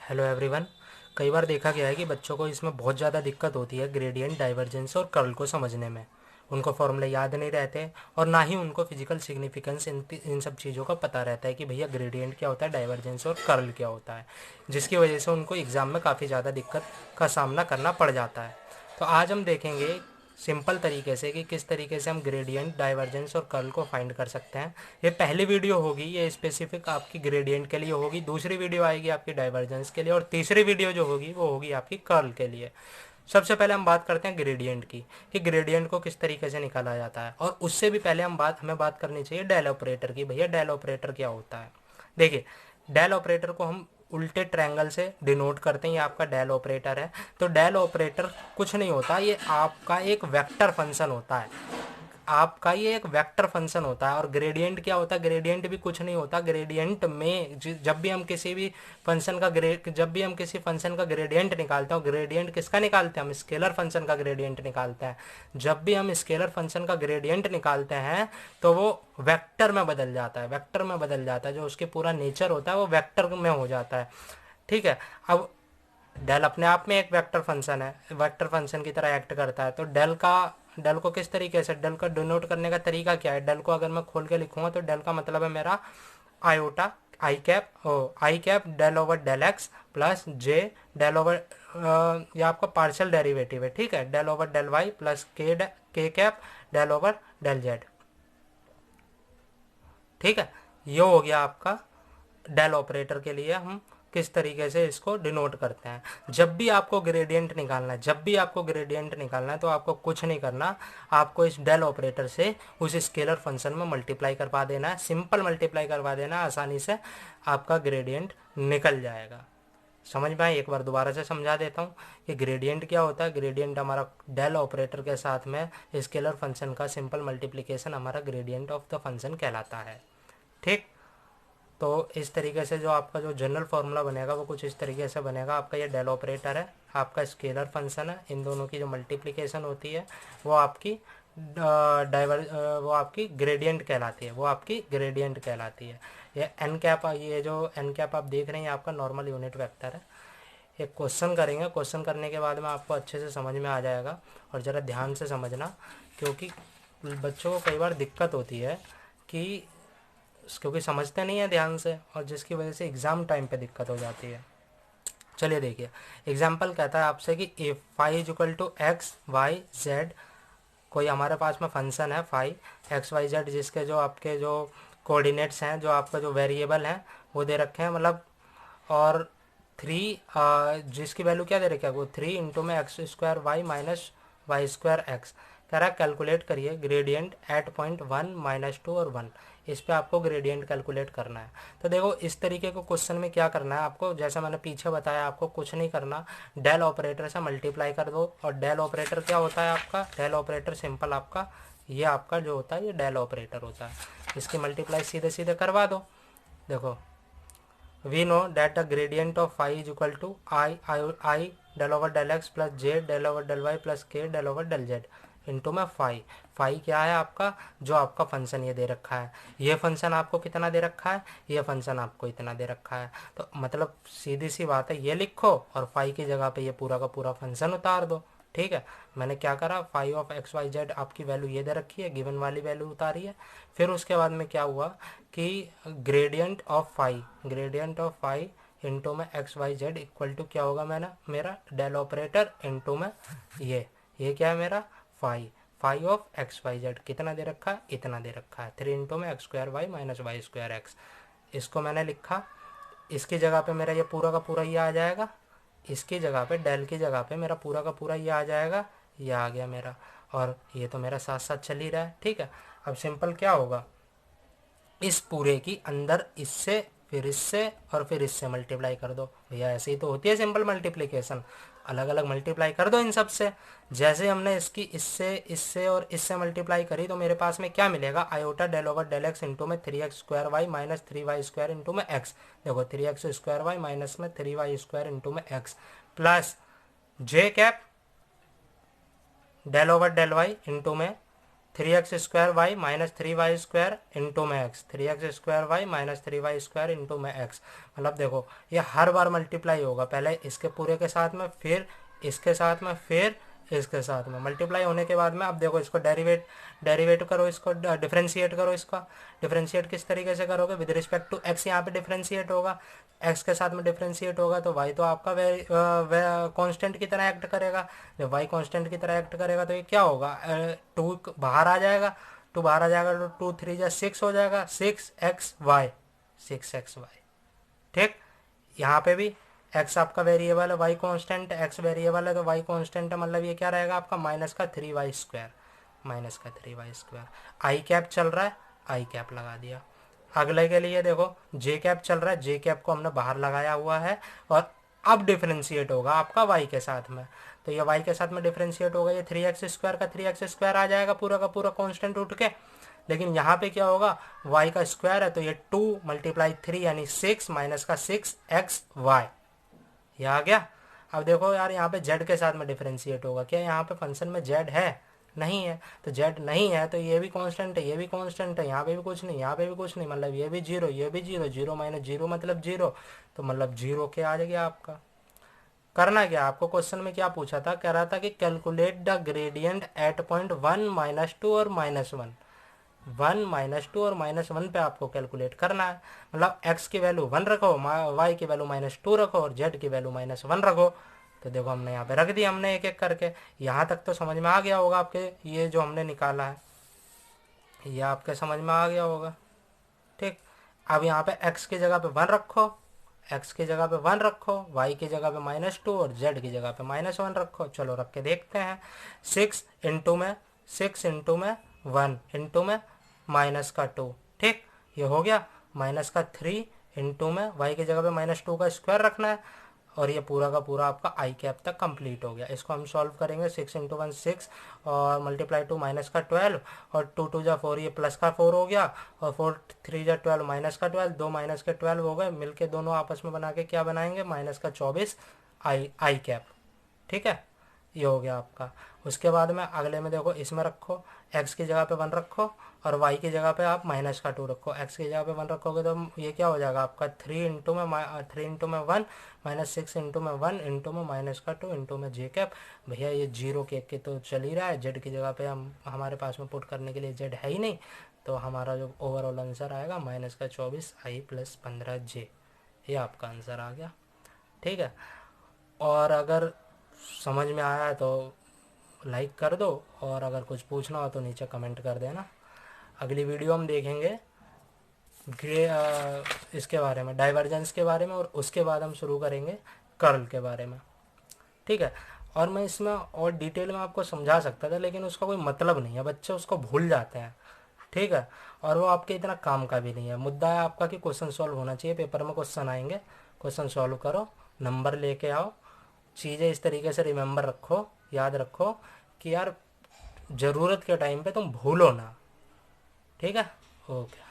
Hello everyone. कई बार देखा गया है कि बच्चों को इसमें बहुत ज़्यादा दिक्कत होती है ग्रेडियंट, डाइवर्जेंस और कर्ल को समझने में। उनको फॉर्मूले याद नहीं रहते और ना ही उनको फिजिकल सिग्निफिकेंस इन सब चीज़ों का पता रहता है कि भैया ग्रेडियंट क्या होता है, डाइवर्जेंस और कर्ल क्या होता है, जिसकी वजह से उनको एग्ज़ाम में काफ़ी ज़्यादा दिक्कत का सामना करना पड़ जाता है। तो आज हम देखेंगे सिंपल तरीके से कि किस तरीके से हम ग्रेडियंट, डाइवर्जेंस और कर्ल को फाइंड कर सकते हैं। ये पहली वीडियो होगी, ये स्पेसिफिक आपकी ग्रेडियंट के लिए होगी, दूसरी वीडियो आएगी आपकी डाइवर्जेंस के लिए और तीसरी वीडियो जो होगी वो होगी आपकी कर्ल के लिए। सबसे पहले हम बात करते हैं ग्रेडियंट की कि ग्रेडियंट को किस तरीके से निकाला जाता है, और उससे भी पहले हमें बात करनी चाहिए डेल ऑपरेटर की। भैया डेल ऑपरेटर क्या होता है। देखिए, डेल ऑपरेटर को हम उल्टे ट्रायंगल से डिनोट करते हैं, ये आपका डेल ऑपरेटर है। तो डेल ऑपरेटर कुछ नहीं होता, ये आपका एक वेक्टर फंक्शन होता है। आपका ये एक वेक्टर फंक्शन होता है। और ग्रेडियंट क्या होता है, ग्रेडियंट भी कुछ नहीं होता। ग्रेडियंट में जब भी हम किसी भी फंक्शन का जब भी हम किसी फंक्शन का ग्रेडियंट निकालते हैं, ग्रेडियंट किसका निकालते हैं, हम स्केलर फंक्शन का ग्रेडियंट निकालते हैं। जब भी हम स्केलर फंक्शन का ग्रेडियंट निकालते हैं तो वो वेक्टर में बदल जाता है, वेक्टर में बदल जाता है। जो उसके पूरा नेचर होता है वो वेक्टर में हो जाता है। ठीक है। अब डेल अपने आप में एक वेक्टर फंक्शन है, वेक्टर फंक्शन की तरह एक्ट करता है। तो डेल को किस तरीके से, डेल का डिनोट करने का तरीका क्या है। डेल को अगर मैं खोल के लिखूंगा तो डेल का मतलब है मेरा iota, I cap del over del X plus J del over, ये आपका पार्शियल डेरिवेटिव है। ठीक है, del over del Y plus K cap del over del Z. ठीक है, ये हो गया आपका डेल ऑपरेटर के लिए हम किस तरीके से इसको डिनोट करते हैं। जब भी आपको ग्रेडियंट निकालना है, जब भी आपको ग्रेडियंट निकालना है तो आपको कुछ नहीं करना, आपको इस डेल ऑपरेटर से उस स्केलर फंक्शन में मल्टीप्लाई करवा देना है, सिंपल मल्टीप्लाई करवा देना है, आसानी से आपका ग्रेडियंट निकल जाएगा। समझ में आए। एक बार दोबारा से समझा देता हूँ कि ग्रेडियंट क्या होता है। ग्रेडियंट हमारा डेल ऑपरेटर के साथ में स्केलर फंक्शन का सिंपल मल्टीप्लिकेशन हमारा ग्रेडियंट ऑफ द फंक्शन कहलाता है। ठीक। तो इस तरीके से जो आपका जो जनरल फार्मूला बनेगा वो कुछ इस तरीके से बनेगा। आपका ये डेल ऑपरेटर है, आपका स्केलर फंक्शन है, इन दोनों की जो मल्टीप्लिकेशन होती है वो आपकी वो आपकी ग्रेडियंट कहलाती है, वो आपकी ग्रेडियंट कहलाती है। ये एन कैप, ये जो एन कैप आप देख रहे हैं आपका नॉर्मल यूनिट वेक्टर है। एक क्वेश्चन करेंगे, क्वेश्चन करने के बाद में आपको अच्छे से समझ में आ जाएगा। और ज़रा ध्यान से समझना, क्योंकि बच्चों को कई बार दिक्कत होती है कि क्योंकि समझते नहीं है ध्यान से, और जिसकी वजह से एग्ज़ाम टाइम पे दिक्कत हो जाती है। चलिए देखिए, एग्जाम्पल कहता है आपसे कि a phi is equal to X Y Z. कोई हमारे पास में फंक्शन है फाई एक्स वाई जेड, जिसके जो आपके जो कोऑर्डिनेट्स हैं, जो आपका जो वेरिएबल हैं वो दे रखे हैं, मतलब। और थ्री, जिसकी वैल्यू क्या दे रखी है, वो 3 में x square Y minus Y square X. कह रहा है कैलकुलेट करिए ग्रेडियंट एट पॉइंट 1, -2 और 1। इस पे आपको ग्रेडियंट कैलकुलेट करना है। तो देखो, इस तरीके को क्वेश्चन में क्या करना है आपको, जैसा मैंने पीछे बताया, आपको कुछ नहीं करना। डेल ऑपरेटर से मल्टीप्लाई कर दो। और डेल ऑपरेटर क्या होता है आपका, डेल ऑपरेटर सिंपल आपका ये आपका जो होता है ये डेल ऑपरेटर होता है। इसकी मल्टीप्लाई सीधे सीधे करवा दो। देखो, we know that the gradient of phi is equal to I del over del x plus j del over del y plus k del over del z into में phi. Phi क्या है आपका, जो आपका फंक्शन ये दे रखा है। ये फंक्शन आपको कितना दे रखा है, ये फंक्शन आपको इतना दे रखा है। तो मतलब सीधी सी बात है, ये लिखो और फाई की जगह पे ये पूरा का पूरा फंक्शन उतार दो। ठीक है, मैंने क्या करा, five of x Y z आपकी वैल्यू ये दे रखी है, गिवन वाली वैल्यू उतारी है। फिर उसके बाद में क्या हुआ कि ग्रेडियंट ऑफ फाई इंटू में x Y z equal to क्या होगा, मैंने मेरा डेल ऑपरेटर इंटू में ये क्या है मेरा phi, phi of x Y z कितना दे रखा है, इतना दे रखा है, 3 में x square Y minus Y square x. इसको मैंने लिखा, इसकी जगह पे मेरा ये पूरा का पूरा ये आ जाएगा, इसकी जगह पे डेल की जगह पे मेरा पूरा का पूरा ये आ जाएगा, ये आ गया मेरा। और ये तो मेरा साथ साथ चल ही रहा है। ठीक है, अब सिंपल क्या होगा, इस पूरे की अंदर इससे फिर इससे और फिर इससे मल्टीप्लाई कर दो। भैया ऐसे ही तो होती है सिंपल मल्टीप्लिकेशन, अलग अलग मल्टीप्लाई कर दो इन सब से। जैसे हमने इसकी इससे इससे और इससे मल्टीप्लाई करी तो मेरे पास में क्या मिलेगा, iota del over del X into में 3x square Y minus 3y square into में एक्स। देखो 3x स्क्वायर वाई माइनस में 3y स्क्वायर इंटू में X plus J cap del over del Y into में 3x² Y minus 3y² into में x, 3x² Y minus 3y² into में x। मतलब देखो ये हर बार मल्टीप्लाई होगा, पहले इसके पूरे के साथ में, फिर इसके साथ में, फिर इसके साथ में। मल्टीप्लाई होने के बाद में अब देखो इसको डेरिवेट करो, इसको डिफरेंशिएट करो। इसका डिफरेंशिएट किस तरीके से करोगे? विद रिस्पेक्ट टू x यहाँ पे डिफरेंशिएट होगा, x के साथ में डिफरेंशिएट होगा तो y तो आपका कांस्टेंट की तरह एक्ट करेगा। जब y कांस्टेंट की तरह एक्ट करेगा तो ये क्या होगा? 2 बाहर आ जाएगा, 2 बाहर आ जाएगा तो 2 3 जा 6 हो जाएगा, 6xy, 6xy। ठीक, यहाँ पे भी x आपका वेरिएबल है, y कांस्टेंट, x वेरिएबल है तो y कांस्टेंट है, मतलब ये क्या रहेगा आपका माइनस का 3y², माइनस का 3y²। आई कैप चल रहा है, आई कैप लगा दिया। अगले के लिए देखो जे कैप चल रहा है, जे कैप को हमने बाहर लगाया हुआ है और अब डिफरेंशिएट होगा आपका y के साथ में, तो ये y के साथ में डिफरेंशिएट होगा, ये 3x² का 3x² आ जाएगा पूरा का पूरा कांस्टेंट उठ के। लेकिन यहाँ पे क्या होगा? y का स्क्वायर है तो ये 2 मल्टीप्लाई 3 यानी 6 माइनस का 6xy, ये आ गया। अब देखो यार यहाँ पे z के साथ में डिफरेंशिएट होगा, क्या यहाँ पे फंक्शन में z है? नहीं है, तो z नहीं है तो ये भी कांस्टेंट है, ये भी कांस्टेंट है, यहाँ पे भी कुछ नहीं, यहाँ पे भी कुछ नहीं, मतलब ये भी जीरो, ये भी जीरो, जीरो माइनस जीरो मतलब जीरो, तो मतलब जीरो के आ जाएगा आपका। करना क्या आपको? क्वेश्चन में क्या पूछा था? कह रहा था कि calculate the gradient at point 1 -2 और -1, 1 -2 और -1 पे आपको कैलकुलेट करना है। मतलब x की वैल्यू 1 रखो, y की वैल्यू -2 रखो और z की वैल्यू -1 रखो। तो देखो हमने यहाँ पे रख दिया, हमने एक एक करके। यहाँ तक तो समझ में आ गया होगा आपके, ये जो हमने निकाला है ये आपके समझ में आ गया होगा। ठीक, अब यहाँ पे x की जगह पे 1 रखो, x की जगह पे 1 रखो, y की जगह पे -2 और z की जगह पे -1 रखो। चलो रख के देखते हैं। 6 इंटू में 1 इंटू में माइनस का 2, ठीक, ये हो गया। माइनस का 3 इंटू में y की जगह पे -2 का स्क्वायर रखना है और ये पूरा का पूरा आपका आई कैप तक कंप्लीट हो गया। इसको हम सॉल्व करेंगे। 6 इंटू 1 6 और मल्टीप्लाई 2 माइनस का 12 और 2 2 जा 4, ये प्लस का 4 हो गया और 4 3 जा 12 माइनस का 12, 2 माइनस के 12 हो गए, मिलके दोनों आपस में बना के क्या बनाएंगे? माइनस का 24 आई कैप। ठीक है, ये हो गया आपका। उसके बाद में अगले में देखो, इसमें रखो x की जगह पे 1 रखो और y की जगह पे आप -2 रखो। x की जगह पे 1 रखोगे तो ये क्या हो जाएगा आपका? 3 इंटू में 1 -6 इंटू में 1 इंटू में -2 इंटू में जे कैप। भैया ये जीरो के तो चल ही रहा है, z की जगह पे हम हमारे पास में पुट करने के लिए z है ही नहीं, तो हमारा जो ओवरऑल आंसर आएगा -24 i + 15 j, ये आपका आंसर आ गया। ठीक है, और अगर समझ में आया तो लाइक कर दो और अगर कुछ पूछना हो तो नीचे कमेंट कर देना। अगली वीडियो हम देखेंगे इसके बारे में, डाइवर्जेंस के बारे में, और उसके बाद हम शुरू करेंगे कर्ल के बारे में। ठीक है, और मैं इसमें और डिटेल में आपको समझा सकता था लेकिन उसका कोई मतलब नहीं है, बच्चे उसको भूल जाते हैं। ठीक है, और वो आपके इतना काम का भी नहीं है। मुद्दा है आपका कि क्वेश्चन सॉल्व होना चाहिए, पेपर में क्वेश्चन आएंगे, क्वेश्चन सॉल्व करो, नंबर लेके आओ, चीज़ें इस तरीके से रिमेंबर रखो, याद रखो कि यार ज़रूरत के टाइम पे तुम भूलो ना। ठीक है, ओके।